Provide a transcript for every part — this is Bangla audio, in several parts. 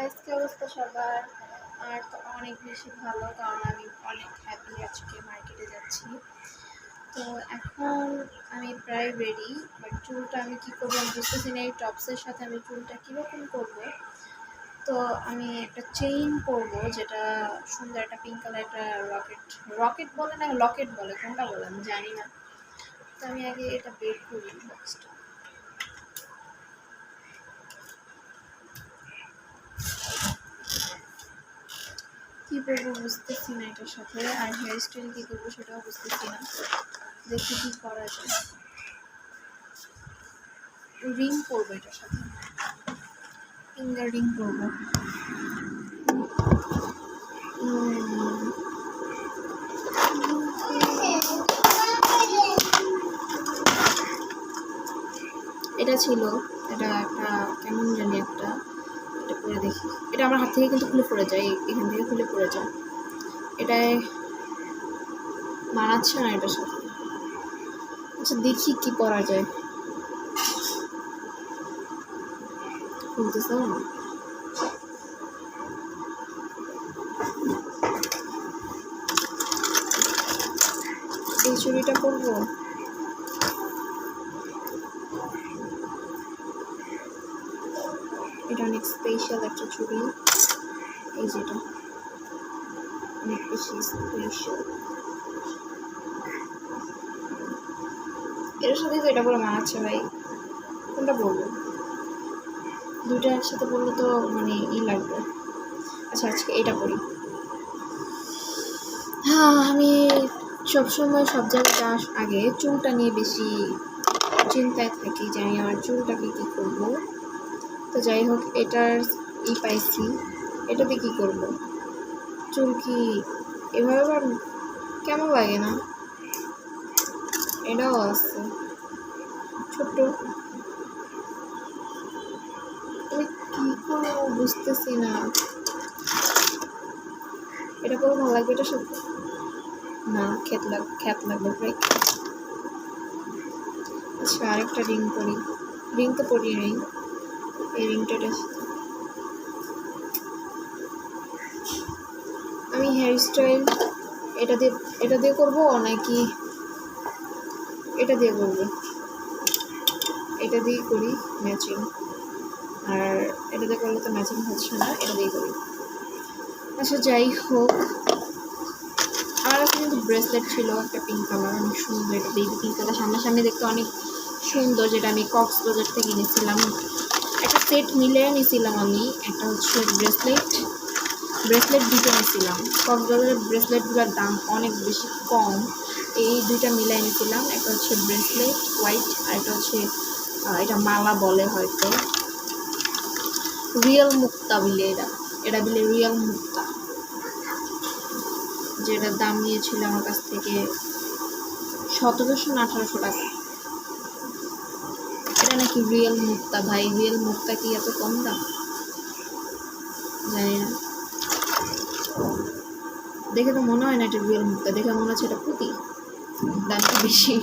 গাইস, কি অবস্থা সবার? আর তো অনেক বেশি ভালো, কারণ আমি অনেক হ্যাপি আজকে মার্কেটে যাচ্ছি। তো এখন আমি প্রায় রেডি, বাট চুলটা আমি কী করবো আমি বুঝতেছি না। এই টপসের সাথে আমি চুলটা কীরকম করবো। তো আমি একটা চেইন পরবো, যেটা সুন্দর একটা পিঙ্ক কালার, একটা রকেট বলে না লকেট বলে, কোনটা বলে আমি জানি না। তো আমি আগে এটা বের করি বক্সটা। কী করবো বুঝতেছি না এটার সাথে, আর হেয়ার স্টাইল কী করবো সেটাও বুঝতেছি না। দেখি কী করা যায়। রিং পরবো এটার সাথে, ফিঙ্গার রিং পরবো। এটা ছিল, এটা একটা কেমন জানি একটা, এটা পরে দেখি। এটা আমার হাত থেকে কিন্তু খুলে পড়ে যায়, এখান থেকে খুলে পড়ে যায়। এটায় মানাচ্ছে না এটার সাথে। আচ্ছা দেখি কি করা যায়। খুলতেছে না। এই চুড়িটা পরবো। এটা অনেক স্পেশাল একটা চুড়ি, এই যেটা অনেক বেশি স্পেশাল। এর সাথে তো এটা পরে মানাচ্ছে ভাই, কোনটা বলবো? দুইটা একসাথে বললে তো মানে লাগবে। আচ্ছা আজকে এটা পরি। হ্যাঁ, আমি সবসময় সব জায়গায় যাওয়ার আগে চুলটা নিয়ে বেশি চিন্তায় থাকি যে আমি আমার চুলটাকে কী করবো। তো যাই হোক, এটার পাইছি, এটাতে কী করবো? চুল কি এভাবে আবার কেমন লাগে না? এটাও আছে ছোট্ট, আমি কী করবো বুঝতেছি না। এটা করে ভালো লাগবে এটার সাথে? না, খ্যাত লাগবে প্রায়। আচ্ছা আরেকটা রিং পরি। রিং তো পরি নেই, এই রিংটা আমি হেয়ার স্টাইল এটা দিয়ে করবো নাকি এটা দিয়ে করবো? এটা দিয়ে করি ম্যাচিং, আর এটা দিয়ে করলে তো ম্যাচিং হচ্ছে না, এটা দিয়ে করি। আচ্ছা যাই হোক, আমার কাছে কিন্তু ব্রেসলেট ছিল একটা পিঙ্ক কালার, অনেক সুন্দর। এটা বেবি পিঙ্ক কালার, সামনাসামনি দেখতে অনেক সুন্দর, যেটা আমি কক্সবাজার থেকে নিয়েছিলাম। একটা সেট মিলে নিয়েছিলাম আমি, একটা হচ্ছে ব্রেসলেট দুটো নিয়েছিলাম। কক্সবাজারের ব্রেসলেটগুলোর দাম অনেক বেশি কম, এই দুইটা মিলাই নিয়েছিলাম। একটা হচ্ছে ব্রেসলেট হোয়াইট, আর একটা হচ্ছে এটা মালা বলে হয়তো, রিয়েল মুক্তা বলে। এটা বলে রিয়েল মুক্তা, যেটার দাম নিয়েছিল আমার কাছ থেকে 1700 না 1800 টাকা। এটা নাকি রিয়েল মুক্তা। ভাই রিয়েল মুক্তা কি এত কম দাম? জানি না, দেখে তো মনে হয় না এটা রিয়েল মুক্তা, দেখে মনে হচ্ছে এটা পুঁতি, দামটা বেশি।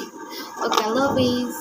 ওকে, আল্লাহ হাফিজ।